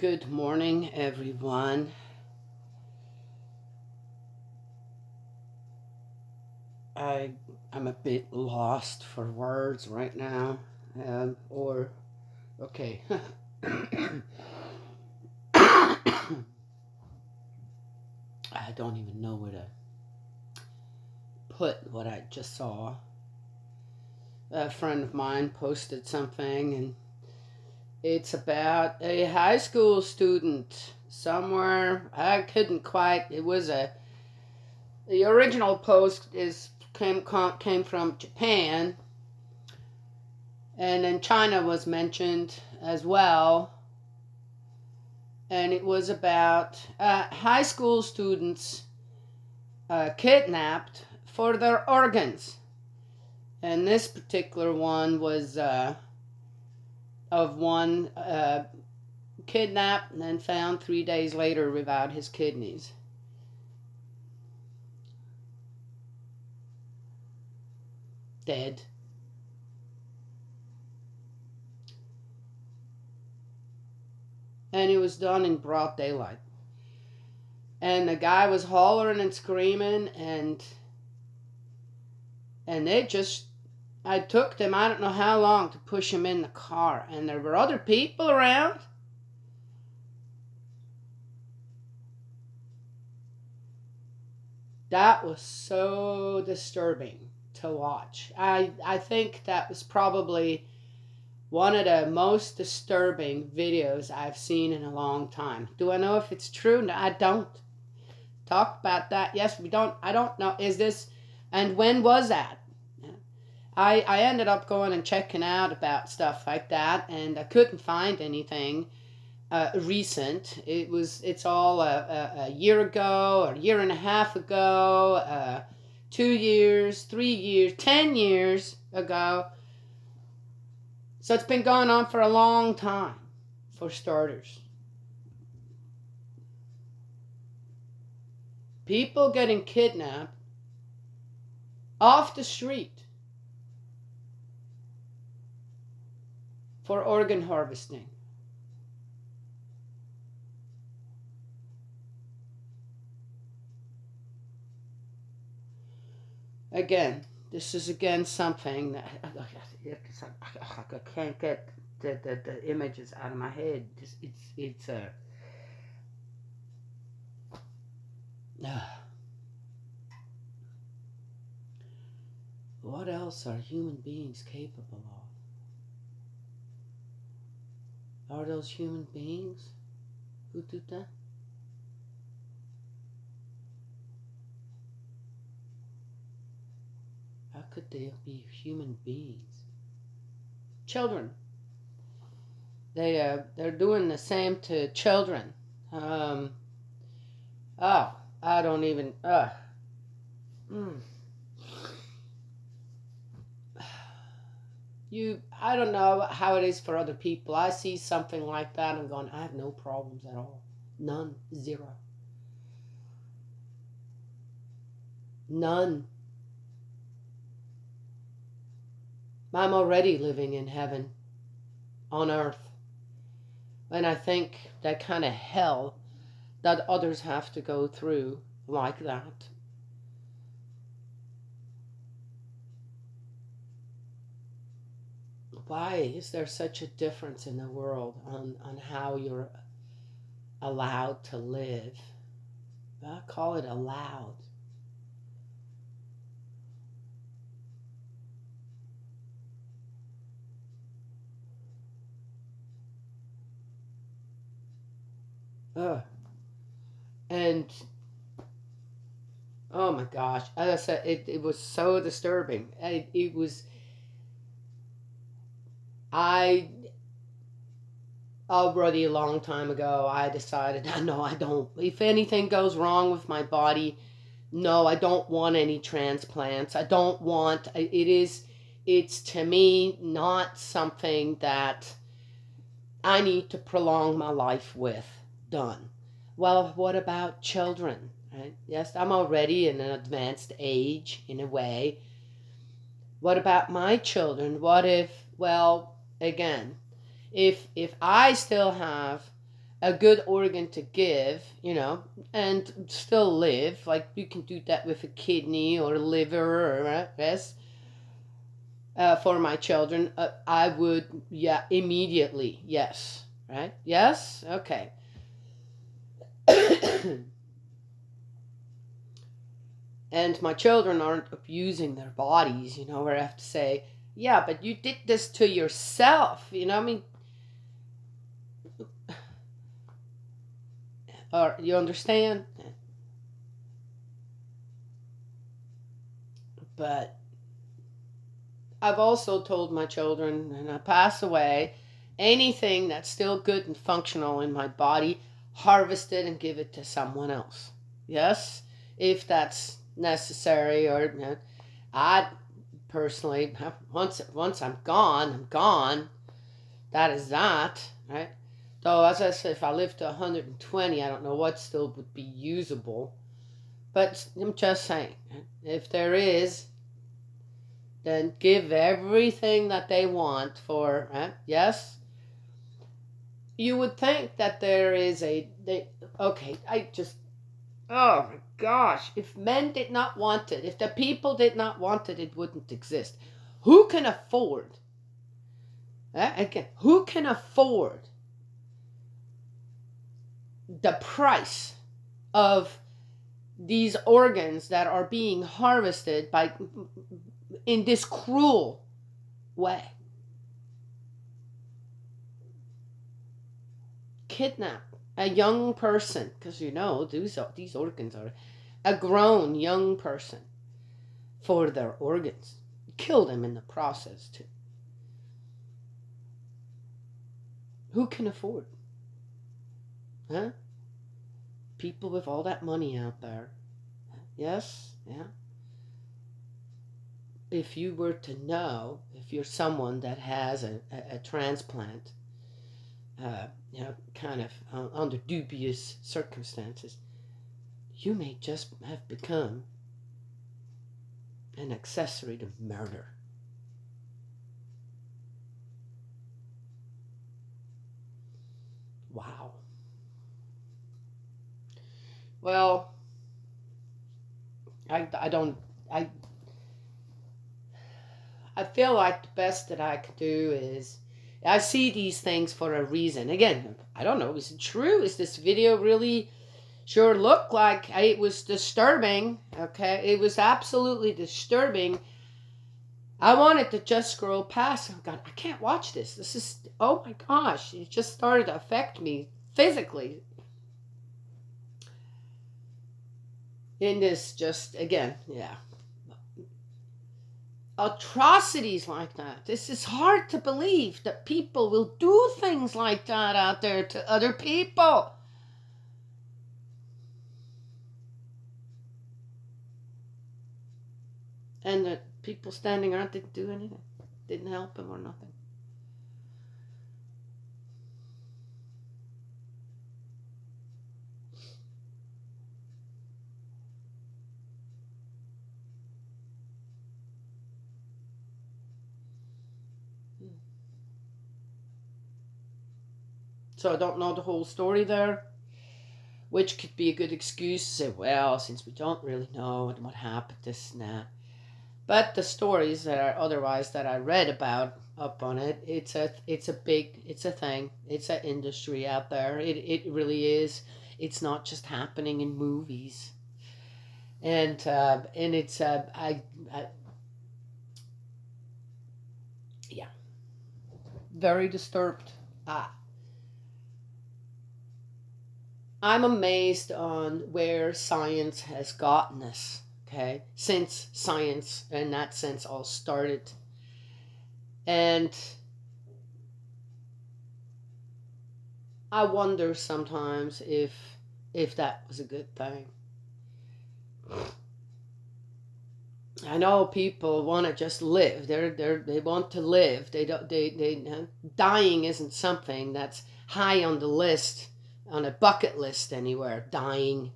Good morning, everyone. I I'm a bit lost for words right now. Or okay. I don't even know where to put what I just saw. A friend of mine posted something, and it's about a high school student somewhere. I couldn't quite. It was a the original post is came from Japan, and then China was mentioned as well. And it was about high school students kidnapped for their organs. And this particular one was of one kidnapped and then found 3 days later without his kidneys. Dead. And it was done in broad daylight. And the guy was hollering and screaming, and they just, I took them, I don't know how long, to push him in the car. And there were other people around. That was so disturbing to watch. I think that was probably one of the most disturbing videos I've seen in a long time. Do I know if it's true? No, I don't. Talk about that. Yes, we don't. I don't know. Is this, and when was that? I ended up going and checking out about stuff like that, and I couldn't find anything recent. It's all a year ago, or a year and a half ago, 2 years, 3 years, 10 years ago. So it's been going on for a long time, for starters. People getting kidnapped off the street for organ harvesting. Again, this is again something that I can't get the images out of my head. It's what else are human beings capable of? Are those human beings who do that? How could they be human beings? Children. They're doing the same to children. I don't even. I don't know how it is for other people. I see something like that, I'm going, I have no problems at all. None. Zero. None. I'm already living in heaven on earth. And I think that kind of hell that others have to go through like that. Why is there such a difference in the world on how you're allowed to live? I call it allowed. Ugh. And oh my gosh, as I said, it was so disturbing. It was, I already a long time ago, I decided, no, I don't. If anything goes wrong with my body, no, I don't want any transplants. I don't want, it's to me not something that I need to prolong my life with. Done. Well, what about children? Right? Yes, I'm already in an advanced age in a way. What about my children? What if, well, again, if I still have a good organ to give, and still live. Like you can do that with a kidney or a liver or yes. For my children, I would, yeah, immediately, yes, right? Yes, okay. And my children aren't abusing their bodies, where I have to say, yeah, but you did this to yourself, I mean, or you understand? But I've also told my children, when I pass away, anything that's still good and functional in my body, harvest it and give it to someone else. Yes, if that's necessary, or I personally, once I'm gone, I'm gone. That is that, right? Though, as I said, if I live to 120, I don't know what still would be usable. But I'm just saying, if there is, then give everything that they want for, yes? You would think that there is okay, oh my gosh, if men did not want it, if the people did not want it, it wouldn't exist. Who can afford, again, who can afford the price of these organs that are being harvested in this cruel way? Kidnap a young person, because these organs are a grown young person for their organs. Kill them in the process too. Who can afford? People with all that money out there. Yes, yeah. If you were to know, if you're someone that has a transplant, kind of under dubious circumstances, you may just have become an accessory to murder. Wow. Well, I don't, I feel like the best that I could do is, I see these things for a reason. Again, I don't know, is it true? Is this video really, sure looked like it was disturbing, okay? It was absolutely disturbing. I wanted to just scroll past. Oh God, I can't watch this. This is, oh my gosh, it just started to affect me physically. In this, just, again, yeah. Atrocities like that. This is hard to believe that people will do things like that out there to other people. And the people standing around didn't do anything, didn't help him or nothing. So I don't know the whole story there, which could be a good excuse to say, well, since we don't really know what happened, this and that. But the stories that are otherwise that I read about up on it, it's a thing. It's an industry out there. It really is. It's not just happening in movies. And it's yeah, very disturbed. I'm amazed on where science has gotten us, okay, since science in that sense all started. And I wonder sometimes if that was a good thing. I know people want to just live. They want to live. They don't. Dying isn't something that's high on the list, on a bucket list anywhere. Dying.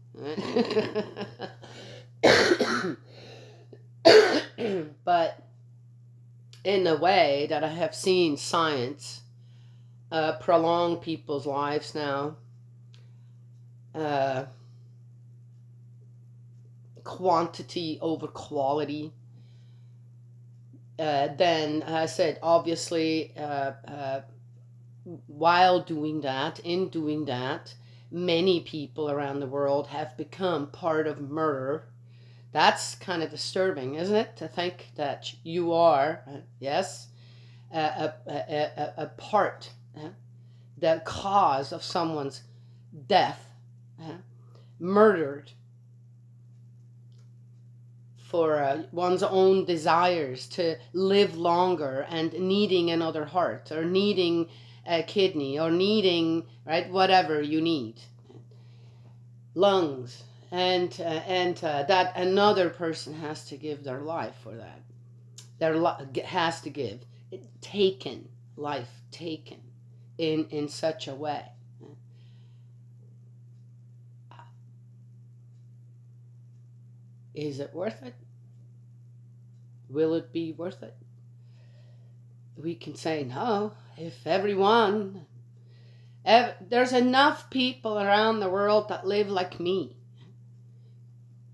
But in a way that I have seen science prolong people's lives now. uh, quantity over quality. Then I said, obviously, while doing that, in doing that, many people around the world have become part of murder. That's kind of disturbing, isn't it? To think that you are, yes, a part, the cause of someone's death, murdered for one's own desires to live longer and needing another heart or needing a kidney or needing, right, whatever you need, lungs, and that another person has to give their life for that. Has to give taken life taken in such a way. Is it worth it? Will it be worth it? We can say no. If everyone, there's enough people around the world that live like me.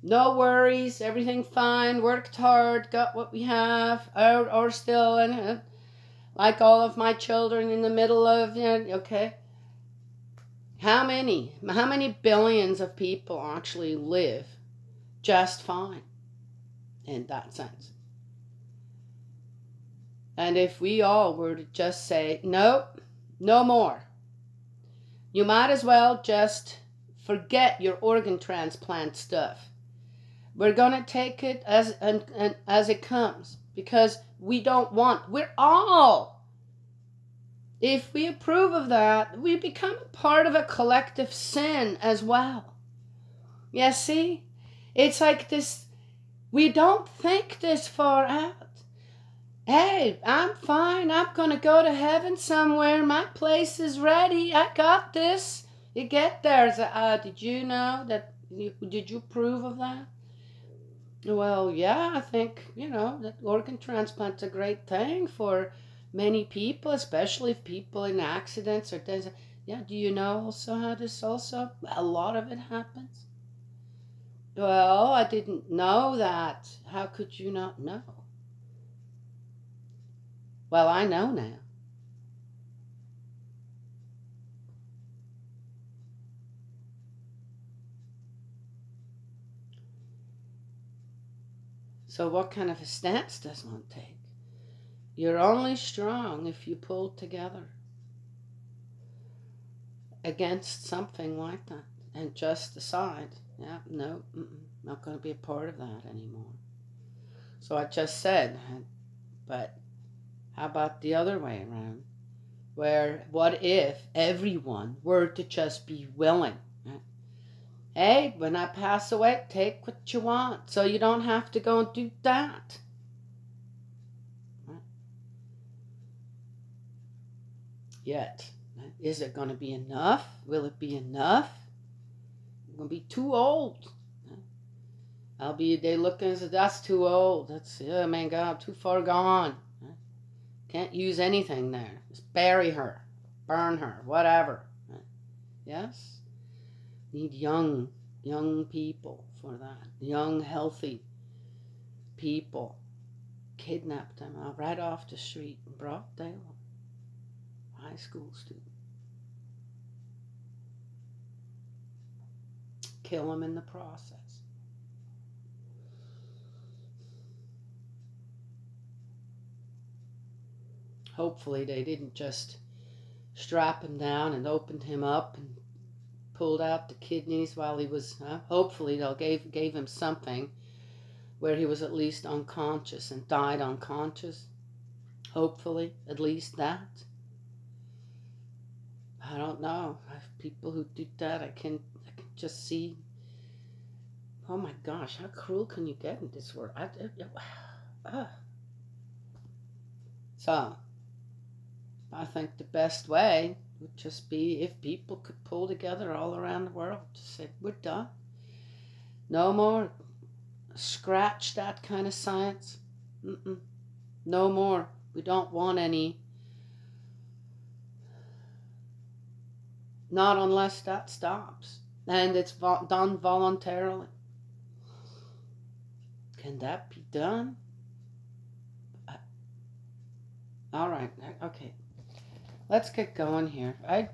No worries, everything fine, worked hard, got what we have, or still in it. Like all of my children in the middle of, okay. How many billions of people actually live just fine in that sense? And if we all were to just say, nope, no more, you might as well just forget your organ transplant stuff. We're going to take it as it comes, because we're all, if we approve of that, we become part of a collective sin as well. Yeah, see? It's like this, we don't think this far out. Hey, I'm fine. I'm going to go to heaven somewhere. My place is ready. I got this. You get there. So, did you know that? Did you approve of that? Well, yeah, I think, that organ transplant's a great thing for many people, especially if people in accidents or things. Yeah, do you know also how this also, a lot of it happens? Well, I didn't know that. How could you not know? Well, I know now. So what kind of a stance does one take? You're only strong if you pull together against something like that and just decide, yeah, no, not going to be a part of that anymore. So I just said, but how about the other way around? Where, what if everyone were to just be willing? Hey, when I pass away, take what you want, so you don't have to go and do that. Yet, is it going to be enough? Will it be enough? I'm going to be too old. They look and say, that's too old. That's, oh my God, too far gone. Can't use anything there. Just bury her, burn her, whatever. Yes? Need young people for that. Young, healthy people. Kidnap them right off the street in broad daylight. High school student. Kill them in the process. Hopefully they didn't just strap him down and opened him up and pulled out the kidneys while he was, hopefully they gave him something where he was at least unconscious and died unconscious. Hopefully, at least that. I don't know. People who do that, I can just see. Oh my gosh, how cruel can you get in this world? So, I think the best way would just be if people could pull together all around the world to say, we're done. No more. Scratch that kind of science. No more. We don't want any. Not unless that stops. and it's done voluntarily. Can that be done? All right, okay. Let's get going here. I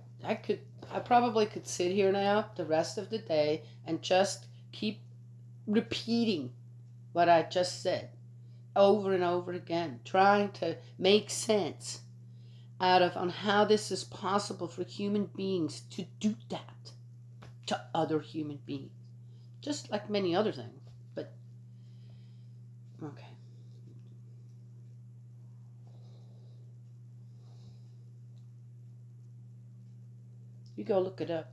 probably could sit here now the rest of the day and just keep repeating what I just said over and over again, trying to make sense out of on how this is possible for human beings to do that to other human beings, just like many other things. But okay. You go look it up.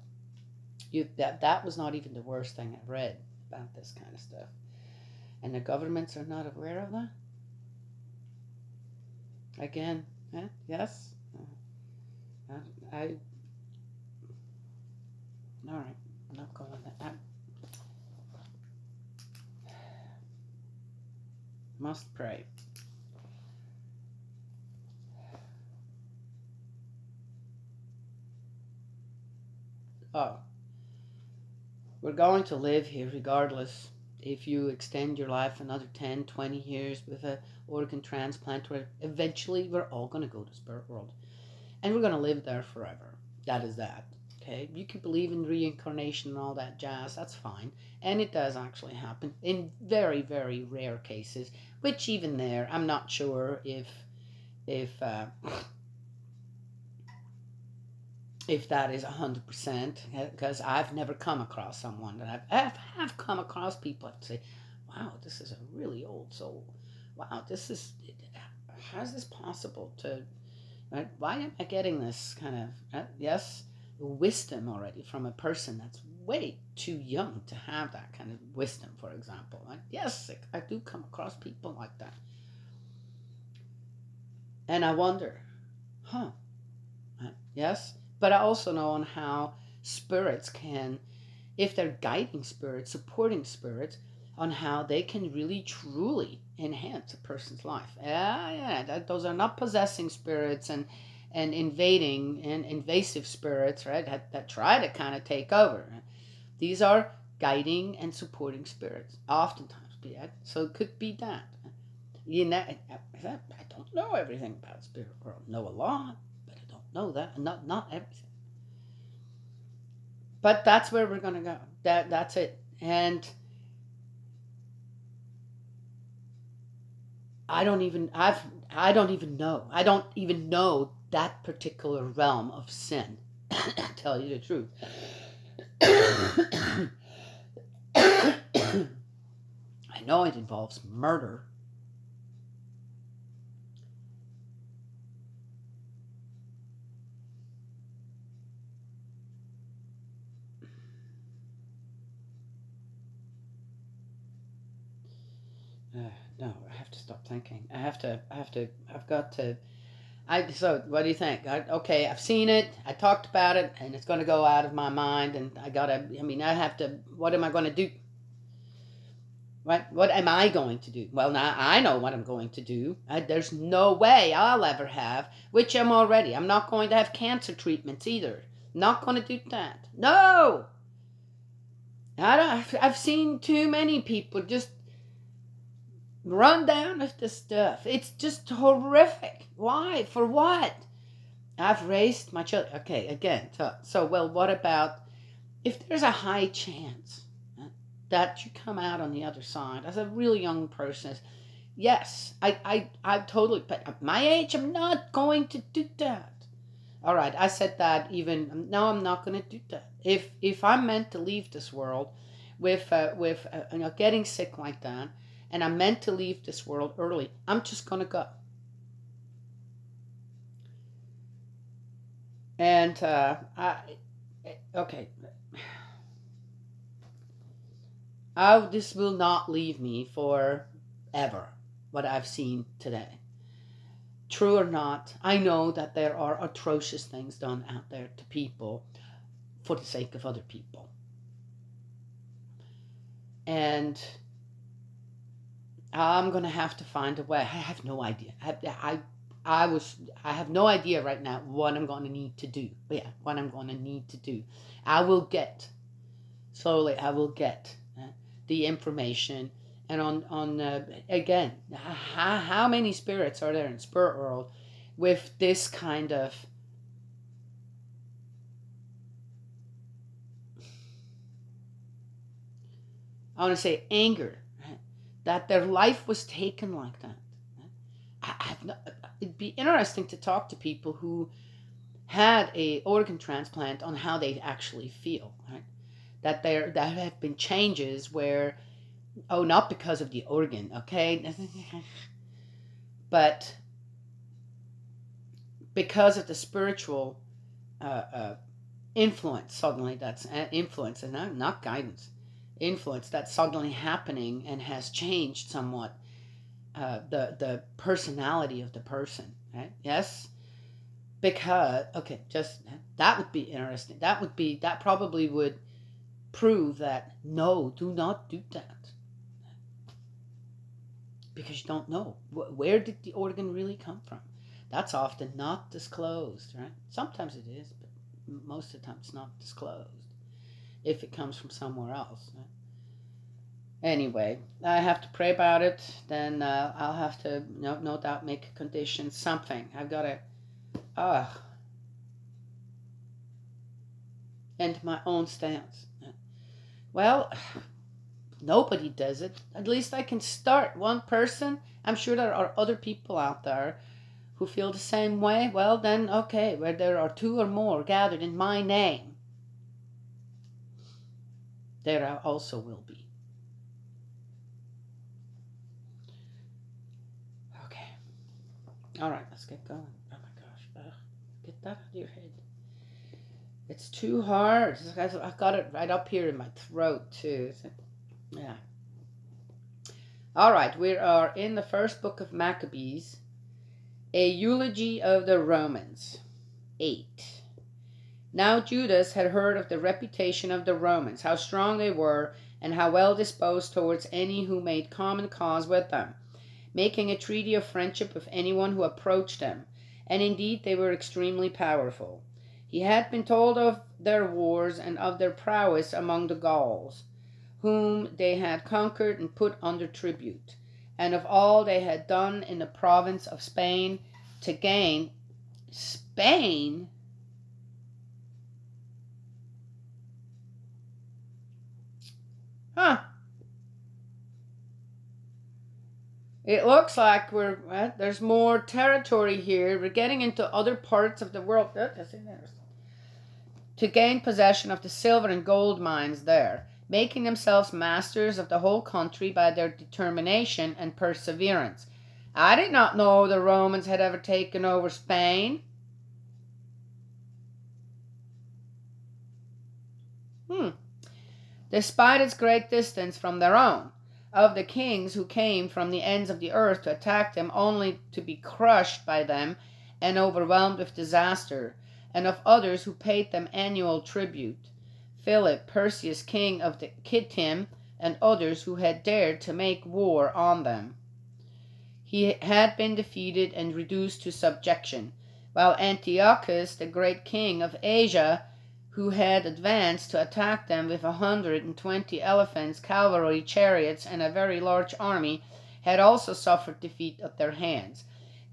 That was not even the worst thing I've read about this kind of stuff. And the governments are not aware of that? Again, yes? I all right, I'm not going there. I must pray. Oh, we're going to live here regardless. If you extend your life another 10, 20 years with a organ transplant, where eventually we're all going to go to spirit world. And we're going to live there forever. That is that. Okay? You can believe in reincarnation and all that jazz. That's fine. And it does actually happen in very, very rare cases. Which even there, I'm not sure if that is 100%, because I've never come across someone that have come across people that say, wow, this is a really old soul. Wow, how is this possible to, right? Why am I getting this kind of, yes, wisdom already from a person that's way too young to have that kind of wisdom, for example. Right? Yes, I do come across people like that. And I wonder, yes, but I also know on how spirits can, if they're guiding spirits, supporting spirits, on how they can really truly enhance a person's life. Those are not possessing spirits and invading and invasive spirits, right? That try to kind of take over. These are guiding and supporting spirits, oftentimes. So it could be that. I don't know everything about spirit world. I know a lot, but I don't know that, not everything. But that's where we're gonna go. That's it. And I don't even know. I don't even know that particular realm of sin. To tell you the truth. I know it involves murder. No, I have to stop thinking. So what do you think? Okay, I've seen it. I talked about it, and it's going to go out of my mind. And I have to. What am I going to do? Right? What am I going to do? Well, now I know what I'm going to do. There's no way I'll ever have, which I'm already. I'm not going to have cancer treatments either. Not going to do that. No. I've seen too many people just run down with this stuff. It's just horrific. Why? For what? I've raised my children. Okay, again. So well, what about if there's a high chance that you come out on the other side as a really young person? Yes, I totally. But at my age, I'm not going to do that. All right, I said that even. No, I'm not going to do that. If I'm meant to leave this world with getting sick like that, and I'm meant to leave this world early, I'm just going to go. And okay, this will not leave me forever. What I've seen today, true or not, I know that there are atrocious things done out there to people for the sake of other people, and I'm gonna have to find a way. I have no idea. I have no idea right now what I'm going to need to do. But yeah, what I'm going to need to do. I will get Slowly, I will get the information. And on again, how many spirits are there in spirit world with this kind of I want to say anger, right? That their life was taken like that. I've not, it'd be interesting to talk to people who had a organ transplant on how they actually feel, right? That have been changes where not because of the organ, okay, but because of the spiritual uh, uh, influence suddenly that's influence and not guidance influence that's suddenly happening and has changed somewhat the personality of the person, right? Yes, because okay, just that would be interesting. That probably would prove that no, do not do that because you don't know where did the organ really come from. That's often not disclosed, right? Sometimes it is, but most of the time it's not disclosed if it comes from somewhere else, right? Anyway, I have to pray about it. Then I'll have to no doubt make a condition, something. I've got to end my own stance. Well, nobody does it. At least I can start one person. I'm sure there are other people out there who feel the same way. Well, then, okay, where there are two or more gathered in my name, there I also will be. Okay. All right, let's get going. Oh my gosh. Get that out of your head. It's too hard. I've got it right up here in my throat, too. Yeah. All right, we are in the first book of Maccabees, a eulogy of the Romans. 8. Now Judas had heard of the reputation of the Romans, how strong they were, and how well disposed towards any who made common cause with them, making a treaty of friendship with anyone who approached them. And indeed they were extremely powerful. He had been told of their wars and of their prowess among the Gauls, whom they had conquered and put under tribute, and of all they had done in the province of Spain to gain Spain. Huh. It looks like there's more territory here. We're getting into other parts of the world. That's interesting. To gain possession of the silver and gold mines there, making themselves masters of the whole country by their determination and perseverance. I did not know the Romans had ever taken over Spain. Despite its great distance from their own, of the kings who came from the ends of the earth to attack them only to be crushed by them and overwhelmed with disaster, and of others who paid them annual tribute, Philip, Perseus, king of the Kittim, and others who had dared to make war on them. He had been defeated and reduced to subjection, while Antiochus, the great king of Asia, who had advanced to attack them with 120 elephants, cavalry, chariots, and a very large army, had also suffered defeat at their hands.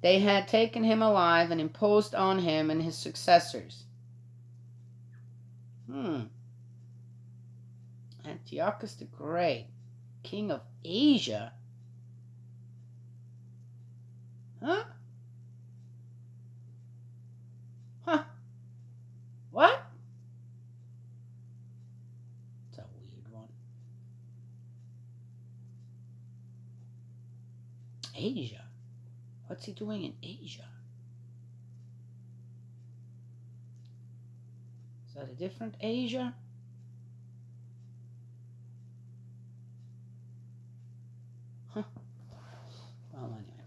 They had taken him alive and imposed on him and his successors. Antiochus the Great, king of Asia. Huh? What? It's a weird one. Asia? What's he doing in Asia? Is that a different Asia? Huh. Well, anyway.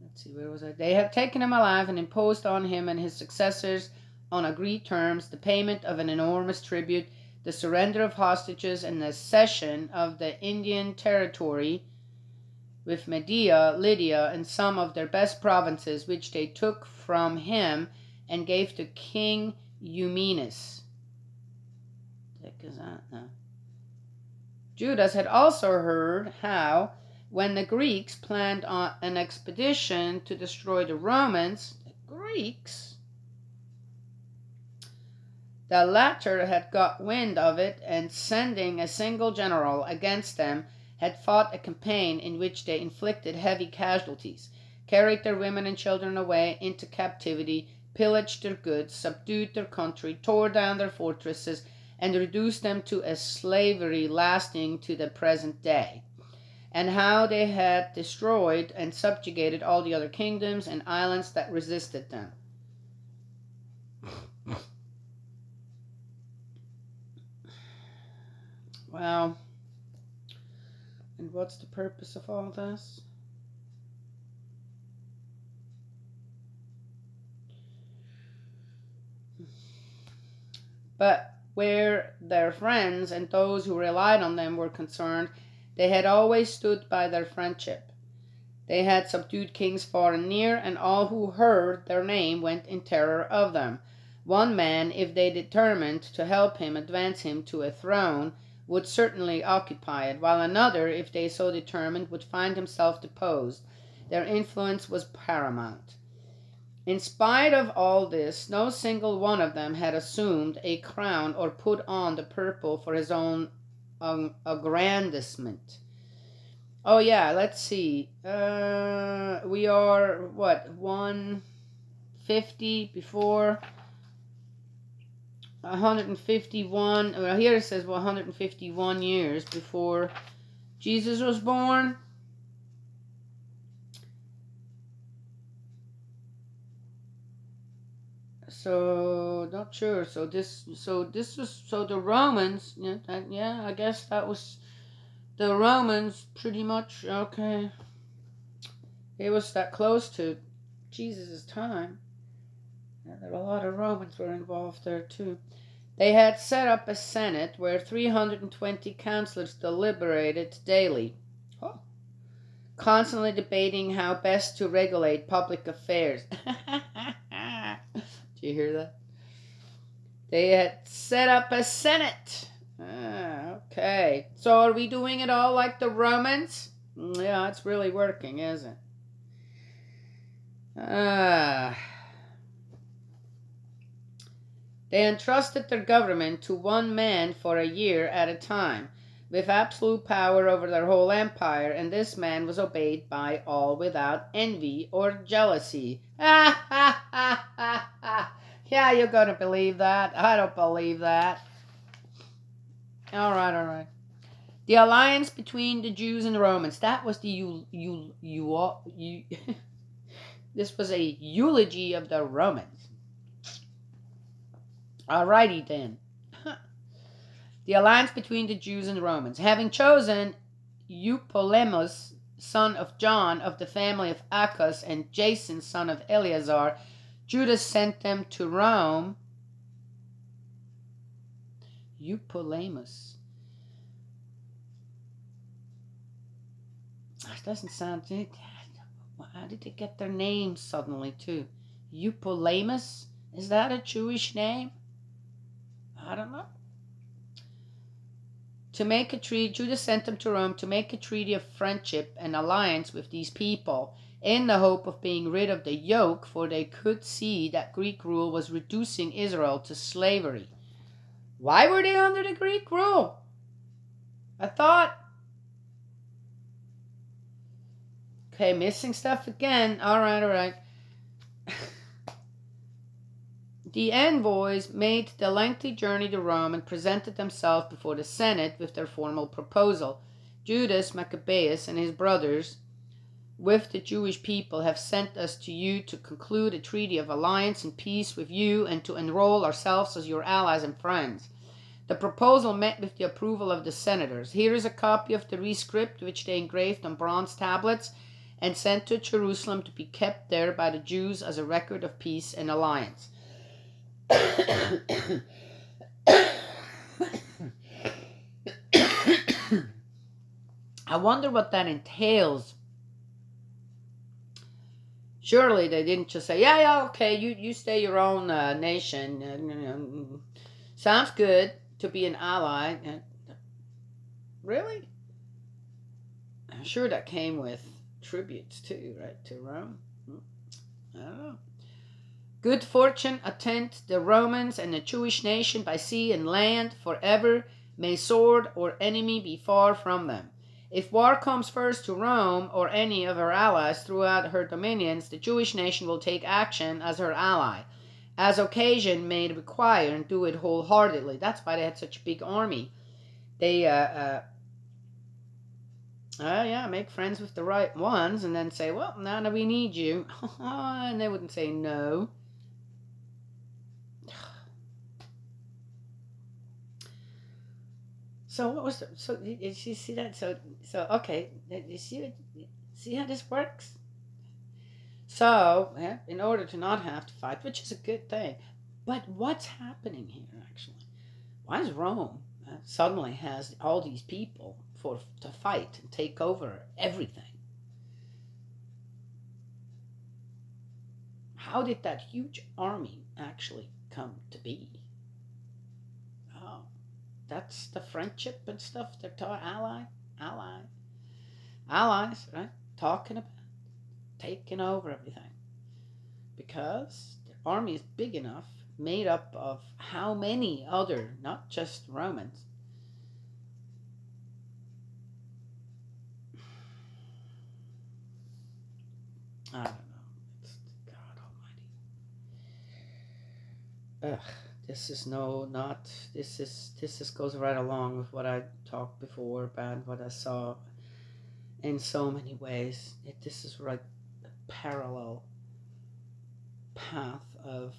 Let's see, where was I? They have taken him alive and imposed on him and his successors on agreed terms the payment of an enormous tribute, the surrender of hostages, and the cession of the Indian territory with Media, Lydia, and some of their best provinces, which they took from him and gave to King Eumenes. What the heck is that now? Judas had also heard how, when the Greeks planned an expedition to destroy the Romans, the latter had got wind of it, and sending a single general against them, had fought a campaign in which they inflicted heavy casualties, carried their women and children away into captivity, pillaged their goods, subdued their country, tore down their fortresses, and reduced them to a slavery lasting to the present day, and how they had destroyed and subjugated all the other kingdoms and islands that resisted them. Well, and what's the purpose of all this? But where their friends and those who relied on them were concerned, they had always stood by their friendship. They had subdued kings far and near, and all who heard their name went in terror of them. One man, if they determined to help him advance him to a throne, would certainly occupy it, while another, if they so determined, would find himself deposed. Their influence was paramount. In spite of all this, no single one of them had assumed a crown or put on the purple for his own aggrandizement. Oh yeah, let's see. We are, 150 before 151. Well, here it says 151 years before Jesus was born. So not sure. So this was the Romans. Yeah, I guess that was the Romans pretty much. Okay, it was that close to Jesus' time. A lot of Romans were involved there too. They had set up a senate where 320 counselors deliberated daily, constantly debating how best to regulate public affairs. Did you hear that? They had set up a senate. Okay. So are we doing it all like the Romans? Yeah, it's really working, isn't it? They entrusted their government to one man for a year at a time, with absolute power over their whole empire, and this man was obeyed by all without envy or jealousy. Yeah, you're going to believe that? I don't believe that. All right. The alliance between the Jews and the Romans. That was the this was a eulogy of the Romans. Alrighty then. The alliance between the Jews and the Romans. Having chosen Eupolemus, son of John, of the family of Achaz, and Jason, son of Eleazar, Judas sent them to Rome. Eupolemus. That doesn't sound... How did they get their name suddenly, too? Eupolemus? Is that a Jewish name? I don't know. To make a treaty, Judas sent them to Rome to make a treaty of friendship and alliance with these people, in the hope of being rid of the yoke, for they could see that Greek rule was reducing Israel to slavery. Why were they under the Greek rule? I thought... Okay, missing stuff again. All right. The envoys made the lengthy journey to Rome and presented themselves before the Senate with their formal proposal. Judas Maccabees and his brothers, with the Jewish people, have sent us to you to conclude a treaty of alliance and peace with you and to enroll ourselves as your allies and friends. The proposal met with the approval of the senators. Here is a copy of the rescript which they engraved on bronze tablets and sent to Jerusalem to be kept there by the Jews as a record of peace and alliance. I wonder what that entails. Surely they didn't just say, yeah, yeah, okay, you stay your own nation. Sounds good to be an ally. Really? I'm sure that came with tributes too, right, to Rome. I don't know. Good fortune attend the Romans and the Jewish nation by sea and land forever. May sword or enemy be far from them. If war comes first to Rome or any of her allies throughout her dominions, the Jewish nation will take action as her ally, as occasion may require, and do it wholeheartedly. That's why they had such a big army. They make friends with the right ones, and then say, well, now that we need you. And they wouldn't say no. So what was so did you see that? So okay, you see how this works? So in order to not have to fight, which is a good thing, but what's happening here actually? Why is Rome suddenly has all these people to fight and take over everything? How did that huge army actually come to be? Oh, that's the friendship and stuff they're talking allies, right? Talking about taking over everything. Because the army is big enough, made up of how many other, not just Romans. I don't know. It's God Almighty. Ugh. This goes right along with what I talked before about what I saw in so many ways. This is right a parallel path of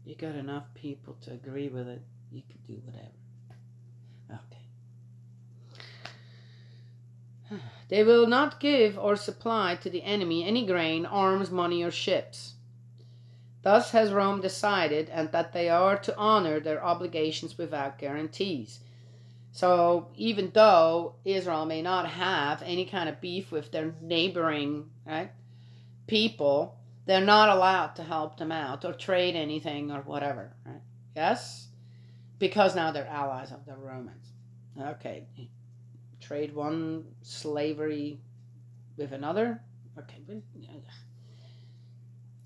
you got enough people to agree with it, you can do whatever. Okay. They will not give or supply to the enemy any grain, arms, money, or ships. Thus has Rome decided, and that they are to honor their obligations without guarantees. So even though Israel may not have any kind of beef with their neighboring people, they're not allowed to help them out or trade anything or whatever. Right? Yes? Because now they're allies of the Romans. Okay. Trade one slavery with another. Okay.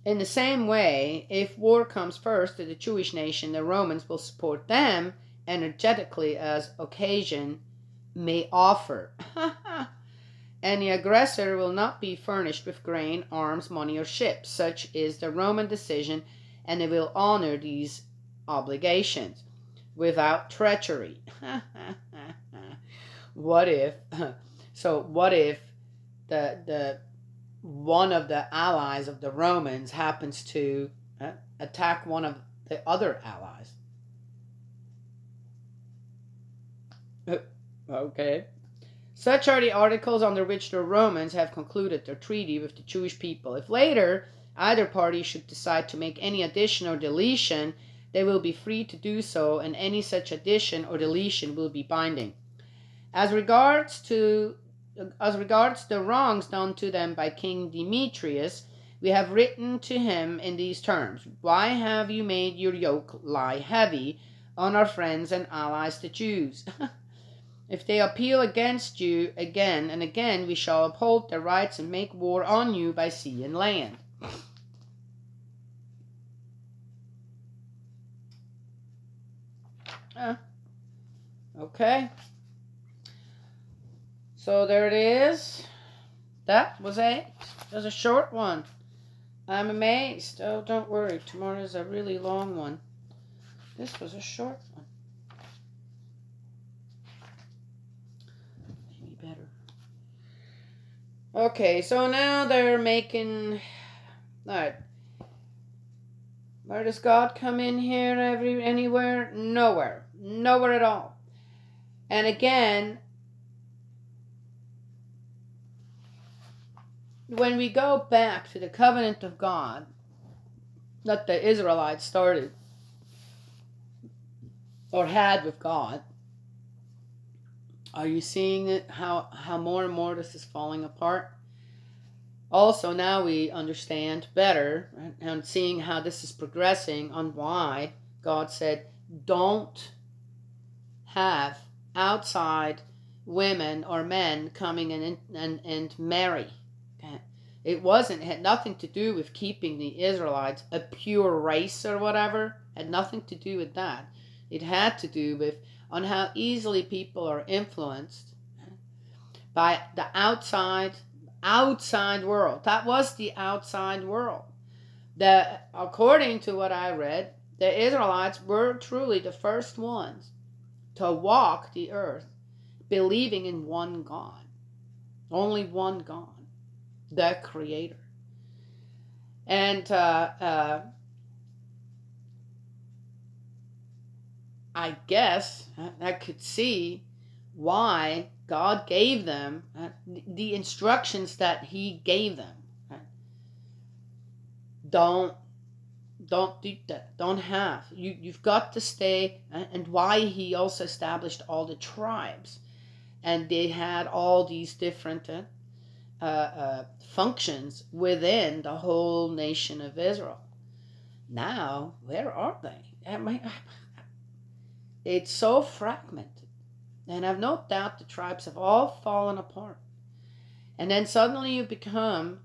In the same way, if war comes first to the Jewish nation, the Romans will support them energetically as occasion may offer. And the aggressor will not be furnished with grain, arms, money, or ships. Such is the Roman decision, and they will honor these obligations without treachery. What if the one of the allies of the Romans happens to attack one of the other allies? Okay. Such are the articles under which the Romans have concluded their treaty with the Jewish people. If later either party should decide to make any addition or deletion, they will be free to do so, and any such addition or deletion will be binding. As regards the wrongs done to them by King Demetrius, we have written to him in these terms: why have you made your yoke lie heavy on our friends and allies the Jews? If they appeal against you again and again, we shall uphold their rights and make war on you by sea and land. Okay. So there it is. That was it. It was a short one. I'm amazed. Oh, don't worry. Tomorrow's a really long one. This was a short one. Maybe better. Okay, so now they're making... Alright. Where does God come in here? Anywhere? Nowhere. Nowhere at all. And again, when we go back to the covenant of God that the Israelites started, or had with God. Are you seeing it, how more and more this is falling apart? Also, now we understand better, right, and seeing how this is progressing on why God said, don't have outside women or men coming in and marry. Okay? It had nothing to do with keeping the Israelites a pure race or whatever. It had nothing to do with that. It had to do with on how easily people are influenced by the outside world. That was the outside world. According to what I read, the Israelites were truly the first ones to walk the earth believing in one God. Only one God, the Creator. And I guess I could see why God gave them the instructions that He gave them. Don't do that. Don't have. You've got to stay. And why He also established all the tribes. And they had all these different functions within the whole nation of Israel. Now, where are they? It's so fragmented. And I've no doubt the tribes have all fallen apart. And then suddenly you become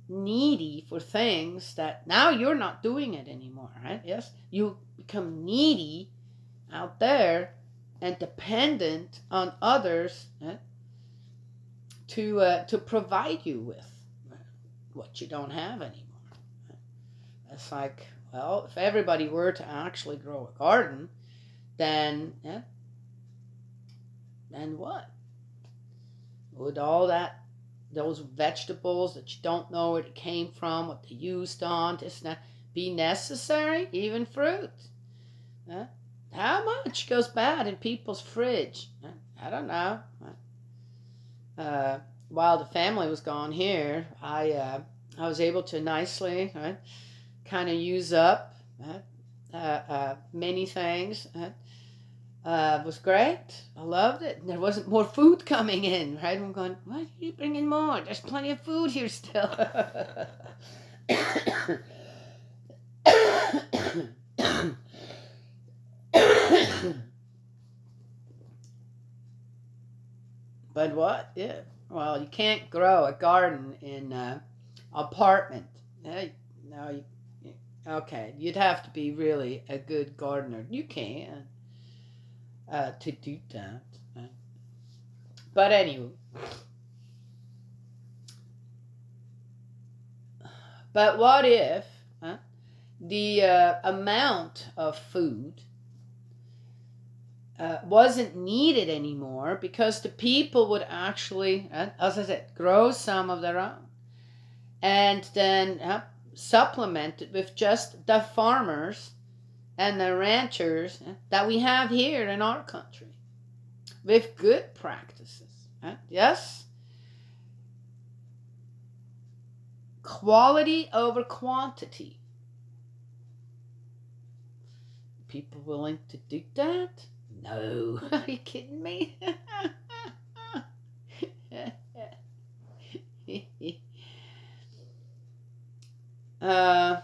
needy for things that now you're not doing it anymore, right? Yes, you become needy out there and dependent on others to provide you with what you don't have anymore. It's like, well, if everybody were to actually grow a garden, then what? Would all those vegetables that you don't know where they came from, what they used on, this and that, be necessary? Even fruit. How much goes bad in people's fridge? I don't know. While the family was gone here, I was able to nicely kind of use up many things. It was great. I loved it. And there wasn't more food coming in, right? I'm going, why are you bringing more? There's plenty of food here still. But what? Yeah. Well, you can't grow a garden in an apartment. No, okay. You'd have to be really a good gardener. You can to do that. But anyway. But what if the amount of food wasn't needed anymore because the people would actually, as I said, grow some of their own and then supplement it with just the farmers and the ranchers that we have here in our country with good practices. Yes? Quality over quantity. People willing to do that? No. Are you kidding me? No.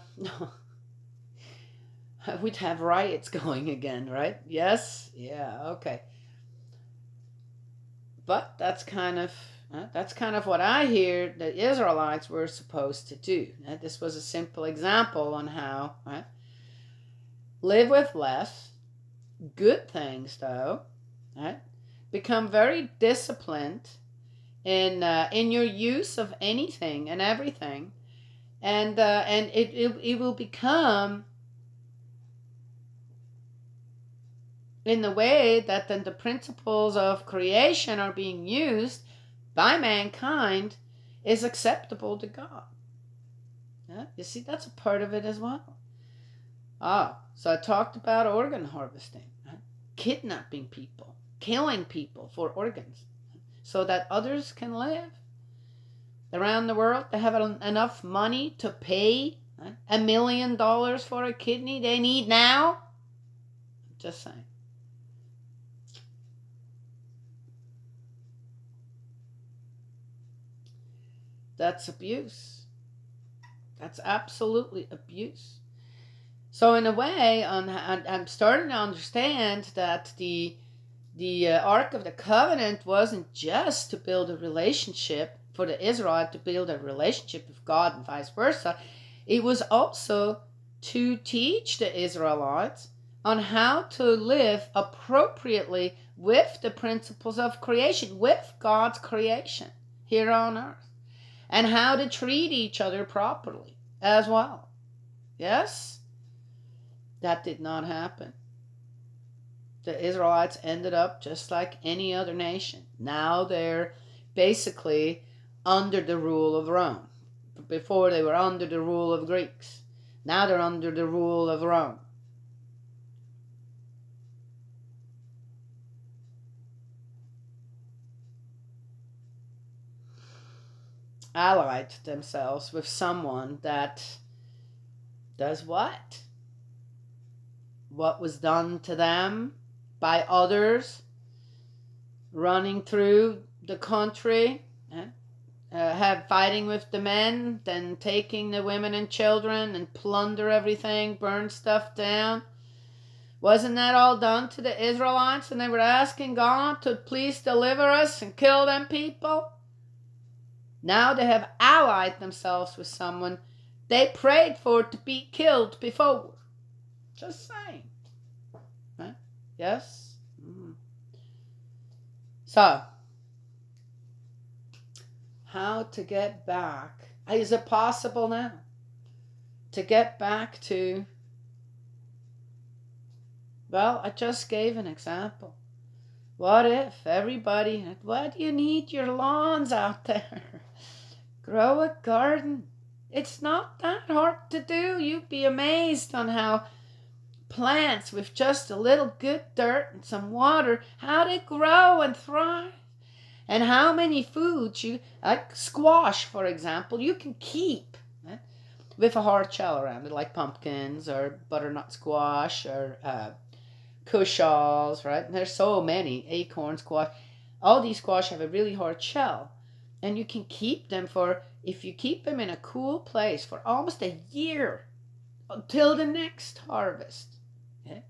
We'd have riots going again, right? Yes? Yeah, okay. But that's kind of what I hear the Israelites were supposed to do. This was a simple example on how live with less, good things though, become very disciplined in your use of anything and everything, and it will become in the way that then the principles of creation are being used by mankind is acceptable to God. You see, that's a part of it as well. So I talked about organ harvesting, kidnapping people, killing people for organs so that others can live around the world. They have enough money to pay Right? $1 million for a kidney they need now? Just saying. That's abuse. That's absolutely abuse. So in a way, I'm starting to understand that the Ark of the Covenant wasn't just to build a relationship for the Israelite to build a relationship with God and vice versa. It was also to teach the Israelites on how to live appropriately with the principles of creation, with God's creation here on earth, and how to treat each other properly as well. Yes? That did not happen. The Israelites ended up just like any other nation. Now they're basically under the rule of Rome. Before they were under the rule of Greeks. Now they're under the rule of Rome. Allied themselves with someone that does what? What was done to them by others running through the country, have fighting with the men, then taking the women and children and plunder everything, burn stuff down. Wasn't that all done to the Israelites? And they were asking God to please deliver us and kill them people. Now they have allied themselves with someone they prayed for to be killed before. Just saying. Right? Yes? Mm-hmm. So, how to get back? Is it possible now to get back to? Well, I just gave an example. What if everybody, why do you need your lawns out there? Grow a garden. It's not that hard to do. You'd be amazed on how plants with just a little good dirt and some water, how they grow and thrive. And how many foods like squash, for example, you can keep with a hard shell around it, like pumpkins or butternut squash or cushaws, right? And there's so many, acorn squash. All these squash have a really hard shell. And you can keep them if you keep them in a cool place for almost a year until the next harvest. Okay?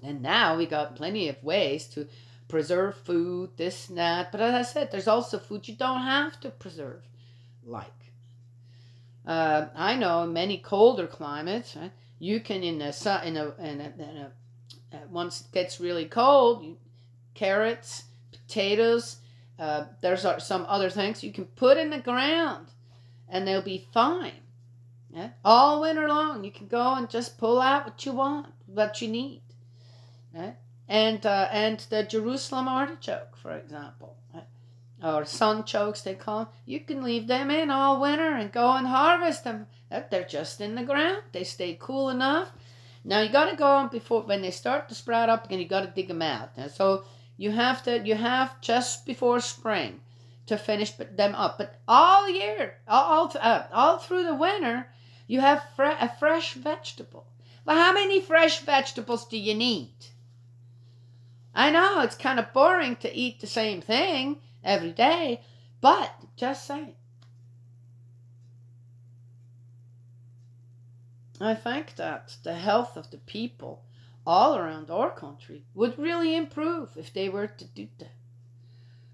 And now we got plenty of ways to preserve food, this and that. But as I said, there's also food you don't have to preserve. Like, I know in many colder climates, right, you can once it gets really cold, carrots, potatoes, there's some other things you can put in the ground and they'll be fine. Yeah? All winter long, you can go and just pull out what you want, what you need. Right? And the Jerusalem artichoke, for example, right? Or sunchokes they call them, you can leave them in all winter and go and harvest them. They're just in the ground. They stay cool enough. Now you got to go on when they start to sprout up again. You got to dig them out. And so you have just before spring to finish them up. But all year, all through the winter, you have a fresh vegetable. Well, how many fresh vegetables do you need? I know it's kind of boring to eat the same thing every day, but just saying. I think that the health of the people all around our country would really improve if they were to do that.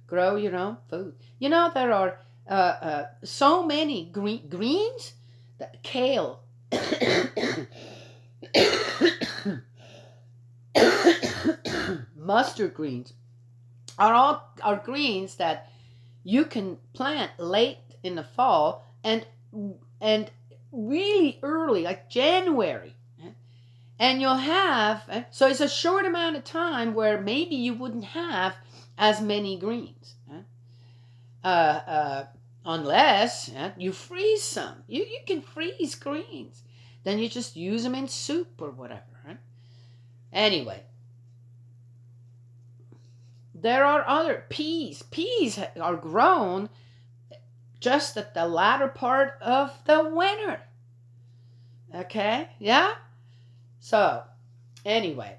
Grow your own food. You know, there are so many greens, that kale, mustard greens are greens that you can plant late in the fall and really early, like January. And you'll have, so it's a short amount of time where maybe you wouldn't have as many greens. Unless you freeze some. You can freeze greens. Then you just use them in soup or whatever. Right? Anyway. There are other peas. Peas are grown just at the latter part of the winter. Okay, yeah? So, anyway,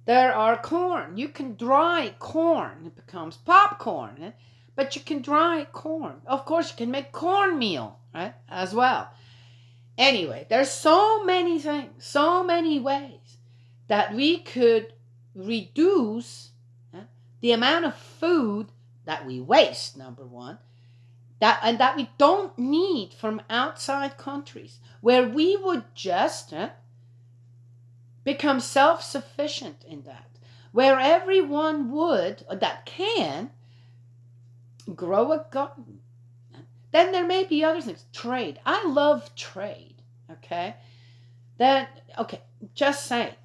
there are corn. You can dry corn. It becomes popcorn. But you can dry corn. Of course, you can make cornmeal, right, as well. Anyway, there's so many things, so many ways that we could reduce the amount of food that we waste, number one, that we don't need from outside countries, where we would just become self-sufficient in that, where everyone would, that can, grow a garden. Then there may be other things. Trade. I love trade. Okay? Just saying.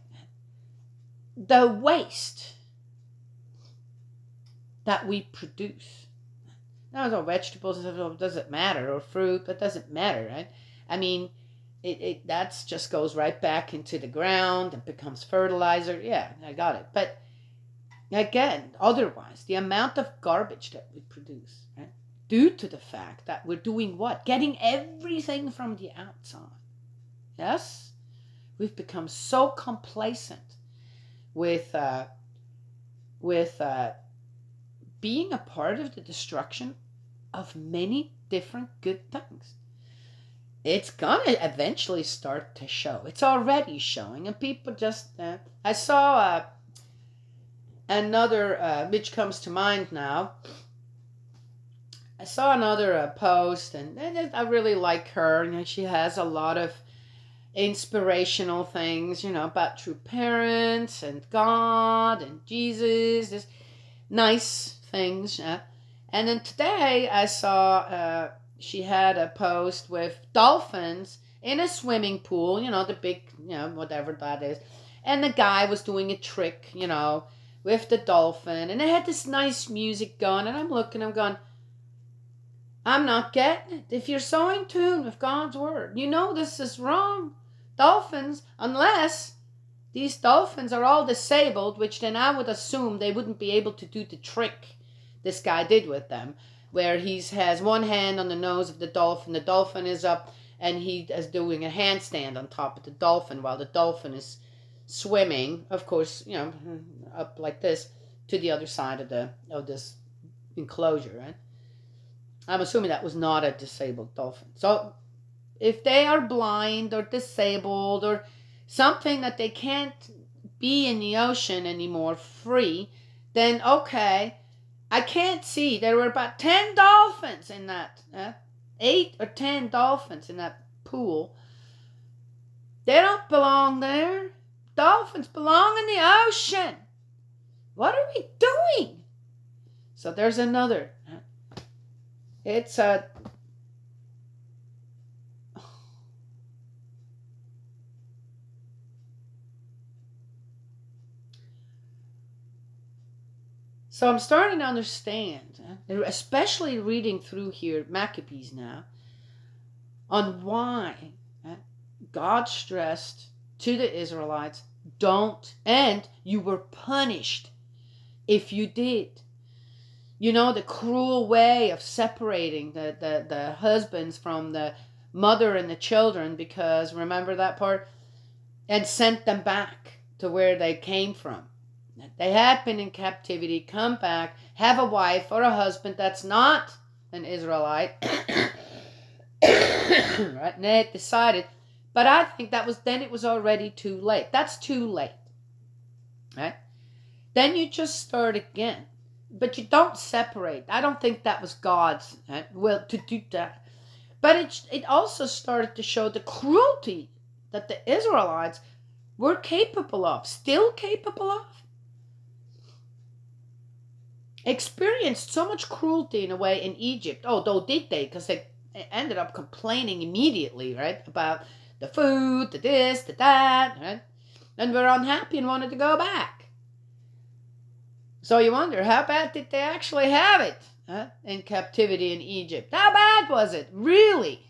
The waste that we produce. Now, no vegetables, it doesn't matter, or fruit, that doesn't matter, right? I mean, that just goes right back into the ground and becomes fertilizer. Yeah, I got it. But again, otherwise, the amount of garbage that we produce, right? Due to the fact that we're doing what? Getting everything from the outside. Yes? We've become so complacent with being a part of the destruction of many different good things. It's gonna eventually start to show. It's already showing, and people just... I saw another, which comes to mind now. I saw another post, and I really like her. You know, she has a lot of inspirational things, you know, about true parents and God and Jesus. This nice things. And then today I saw she had a post with dolphins in a swimming pool, you know, the big, you know, whatever that is. And the guy was doing a trick, you know, with the dolphin. And it had this nice music going. And I'm going, I'm not getting it. If you're so in tune with God's word, you know this is wrong. Dolphins, unless these dolphins are all disabled, which then I would assume they wouldn't be able to do the trick this guy did with them, where he has one hand on the nose of the dolphin is up, and he is doing a handstand on top of the dolphin while the dolphin is swimming, of course, you know, up like this to the other side of this enclosure, right? I'm assuming that was not a disabled dolphin. So if they are blind or disabled or something that they can't be in the ocean anymore free, then okay, I can't see. There were about 10 dolphins in that, 8 or 10 dolphins in that pool. They don't belong there. Dolphins belong in the ocean. What are we doing? So there's another. It's a... So I'm starting to understand, especially reading through here Maccabees now, on why God stressed to the Israelites, don't, and you were punished if you did. You know, the cruel way of separating the husbands from the mother and the children, because remember that part? And sent them back to where they came from. They had been in captivity, come back, have a wife or a husband that's not an Israelite. Right? And they had decided, but I think then it was already too late. That's too late. Right? Then you just start again. But you don't separate. I don't think that was God's will to do that. But it also started to show the cruelty that the Israelites were capable of, still capable of. Experienced so much cruelty in a way in Egypt. Oh, though did they? Because they ended up complaining immediately, right? About the food, the this, the that, right? And were unhappy and wanted to go back. So you wonder, how bad did they actually have it in captivity in Egypt? How bad was it? Really?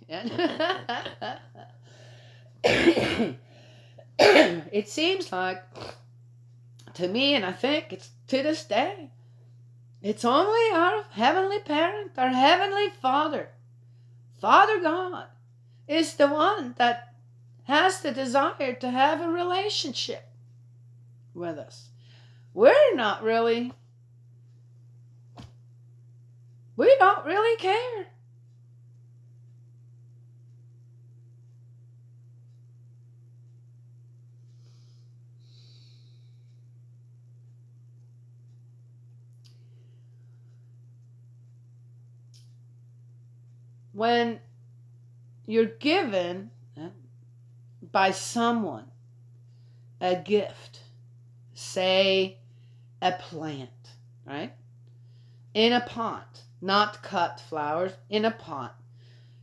It seems like, to me, and I think it's to this day, It's only our heavenly parent, our heavenly Father, Father God, is the one that has the desire to have a relationship with us. We don't really care. When you're given by someone a gift, say a plant, right? In a pot, not cut flowers, in a pot.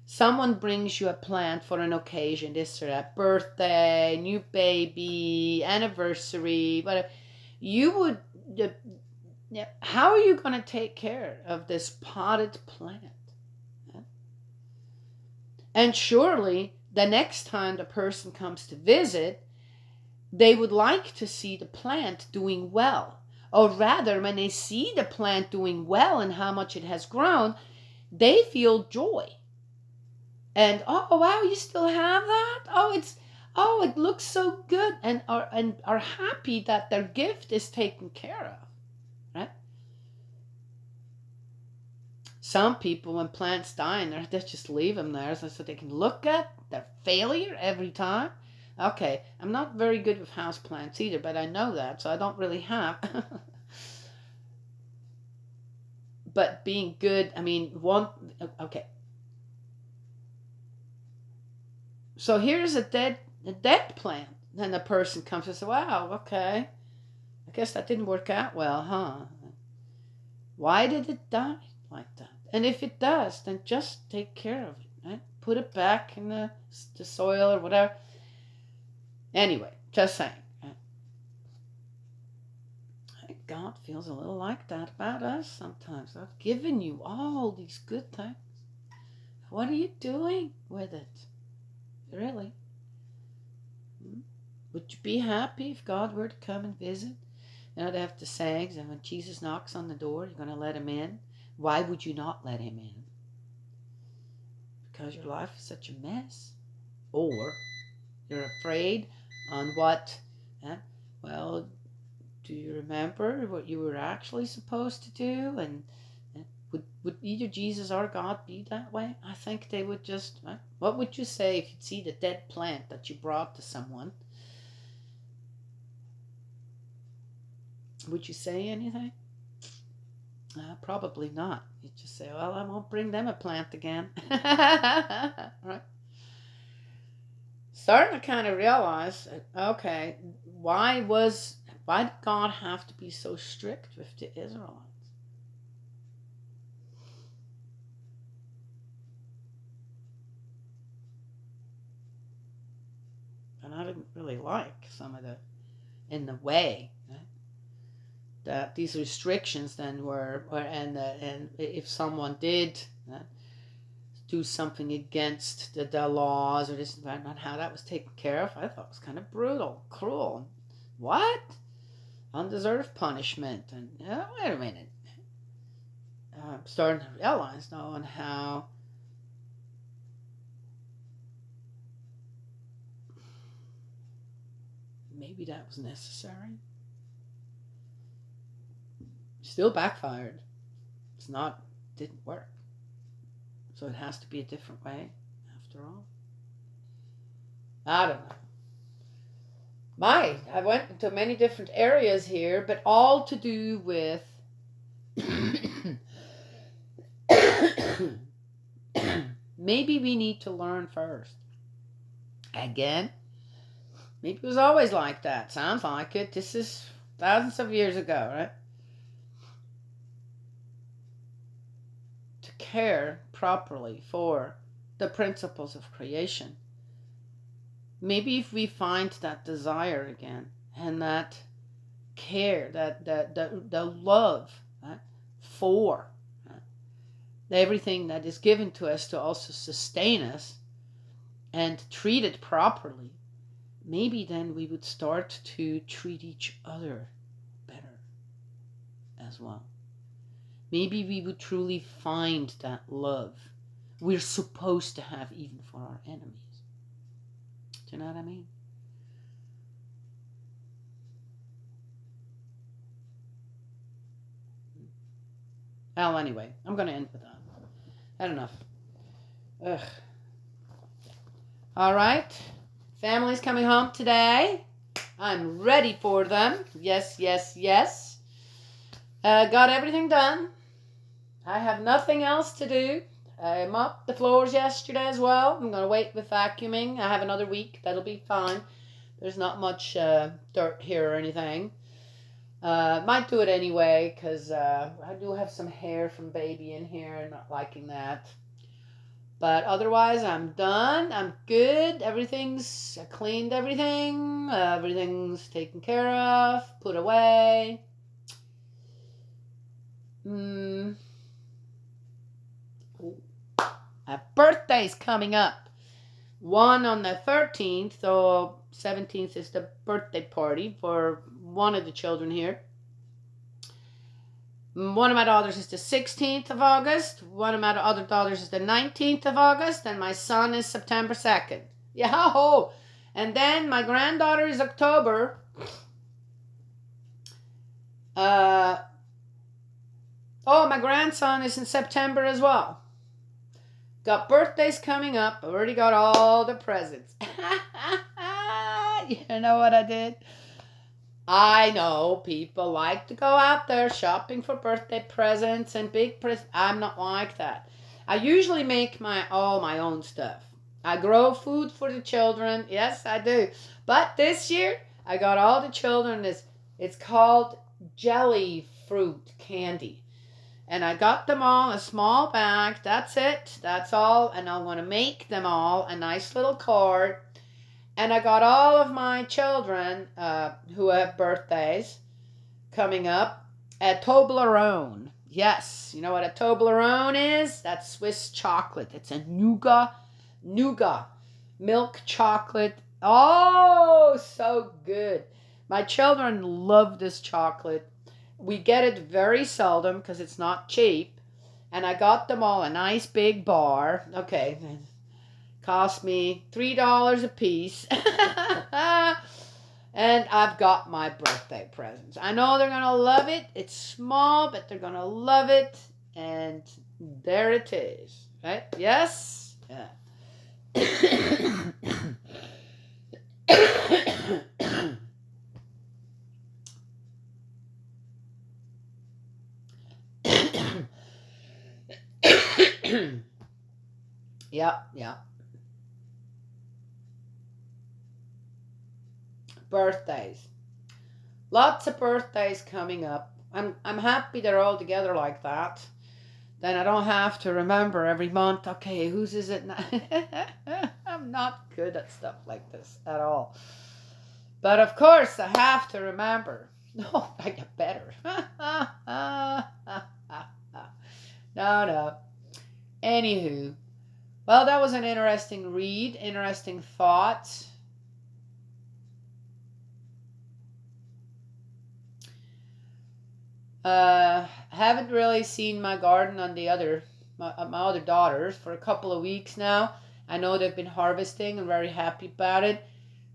Someone brings you a plant for an occasion, this or that, birthday, new baby, anniversary, whatever. You would, how are you going to take care of this potted plant? And surely the next time the person comes to visit, they would like to see the plant doing well. Or rather, when they see the plant doing well and how much it has grown, they feel joy. And oh wow, you still have that? It looks so good, and are happy that their gift is taken care of. Right? Some people, when plants die, they just leave them there so they can look at their failure every time. Okay, I'm not very good with house plants either, but I know that, so I don't really have. But being good, okay. So here's a dead plant. Then the person comes and says, wow, okay. I guess that didn't work out well, huh? Why did it die like that? And if it does, then just take care of it, right? Put it back in the soil or whatever. Anyway, just saying. God feels a little like that about us sometimes. I've given you all these good things. What are you doing with it? Really? Would you be happy if God were to come and visit? You know, they have the sayings, and when Jesus knocks on the door, you're going to let him in. Why would you not let him in? Because your life is such a mess. Or you're afraid on what, well, do you remember what you were actually supposed to do? And would either Jesus or God be that way? I think they would just, what would you say if you'd see the dead plant that you brought to someone? Would you say anything? Probably not. You'd just say, well, I won't bring them a plant again. Right? Starting to kind of realize, okay, why did God have to be so strict with the Israelites? And I didn't really like some of in the way, right? That these restrictions then were and if someone did do something against the laws or this and that, not how that was taken care of, I thought it was kind of brutal, cruel. What? Undeserved punishment. And wait a minute. I'm starting to realize now on how maybe that was necessary. Still backfired. Didn't work. So it has to be a different way after all. I don't know. I went into many different areas here, but all to do with maybe we need to learn first. Again, maybe it was always like that. Sounds like it. This is thousands of years ago, right? To care properly for the principles of creation. Maybe if we find that desire again and that care, the love, right, for everything that is given to us to also sustain us and treat it properly, maybe then we would start to treat each other better as well. maybe we would truly find that love we're supposed to have even for our enemies. Do you know what I mean? Well, anyway, I'm going to end with that. Had enough. Ugh. All right. Family's coming home today. I'm ready for them. Yes, yes, yes. Got everything done. I have nothing else to do. I mopped the floors yesterday as well. I'm going to wait with vacuuming. I have another week. That'll be fine. There's not much dirt here or anything. Might do it anyway because I do have some hair from baby in here and not liking that. But otherwise, I'm done. I'm good. I cleaned everything. Everything's taken care of, put away. I have birthdays coming up. One on the 13th, so 17th is the birthday party for one of the children here. One of my daughters is the 16th of August. One of my other daughters is the 19th of August. And my son is September 2nd. Yahoo! And then my granddaughter is October. My grandson is in September as well. Got birthdays coming up. I've already got all the presents. You know what I did? I know people like to go out there shopping for birthday presents and big presents. I'm not like that. I usually make all my own stuff. I grow food for the children. Yes, I do. But this year, I got all the children it's called jelly fruit candy. And I got them all in a small bag. That's it. That's all. And I want to make them all a nice little card. And I got all of my children who have birthdays coming up a Toblerone. Yes, you know what a Toblerone is? That's Swiss chocolate. It's a nougat milk chocolate. Oh, so good. My children love this chocolate. We get it very seldom because it's not cheap. And I got them all a nice big bar. Okay, cost me $3 a piece. And I've got my birthday presents. I know they're going to love it. It's small, but they're going to love it. And there it is. Right? Yes? Yeah. Yeah. Birthdays. Lots of birthdays coming up. I'm happy they're all together like that. Then I don't have to remember every month, okay, whose is it now? I'm not good at stuff like this at all. But of course I have to remember. No, I get better. No. Anywho. Well, that was an interesting read, interesting thought. Haven't really seen my garden on my other daughters for a couple of weeks now. I know they've been harvesting and very happy about it.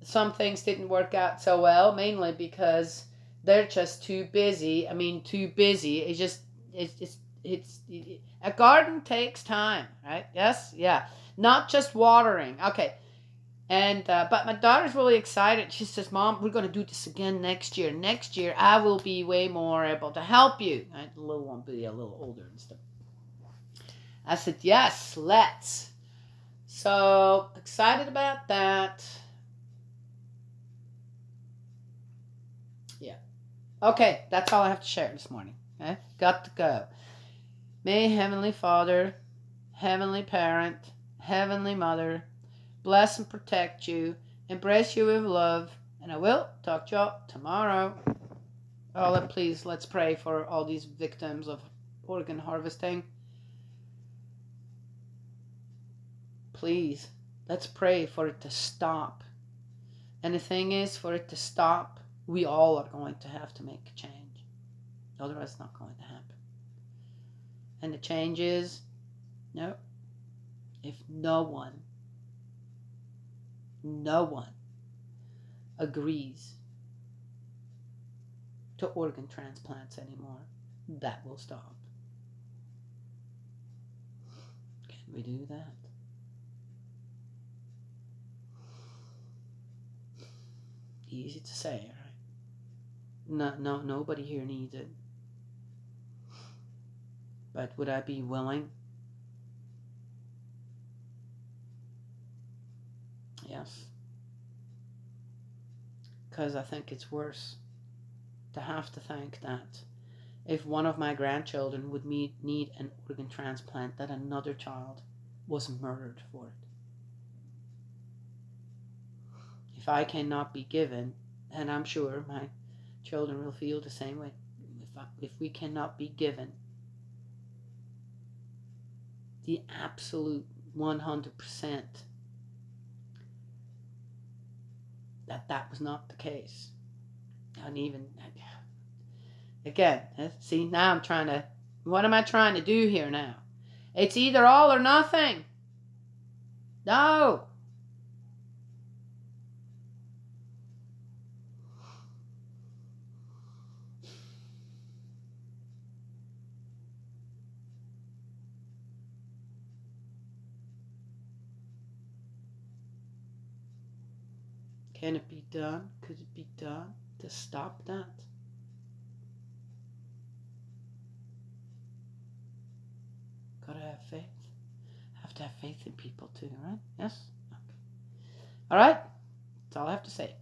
Some things didn't work out so well, mainly because they're just too busy. I mean, too busy. A garden takes time, right? Yes, yeah. Not just watering. Okay. And but my daughter's really excited. She says, "Mom, we're going to do this again next year. Next year, I will be way more able to help you." And the little one will be a little older and stuff. I said, "Yes, let's." So excited about that. Yeah. Okay, that's all I have to share this morning. Okay, got to go. May Heavenly Father, Heavenly Parent, Heavenly Mother, bless and protect you, embrace you with love, and I will talk to y'all tomorrow. Please, let's pray for all these victims of organ harvesting. Please, let's pray for it to stop. And the thing is, for it to stop, we all are going to have to make a change. Otherwise, it's not going to happen. And the change is, no, if no one agrees to organ transplants anymore, that will stop. Can we do that? Easy to say, right? Nobody here needs it. But would I be willing? Yes. Because I think it's worse to have to think that if one of my grandchildren would need an organ transplant, that another child was murdered for it. If I cannot be given, and I'm sure my children will feel the same way, if we cannot be given the absolute 100% that was not the case. And even, again, see, now what am I trying to do here now? It's either all or nothing. No. Can it be done? Could it be done to stop that? Gotta have faith. Have to have faith in people too, right? Yes? Okay. All right. That's all I have to say.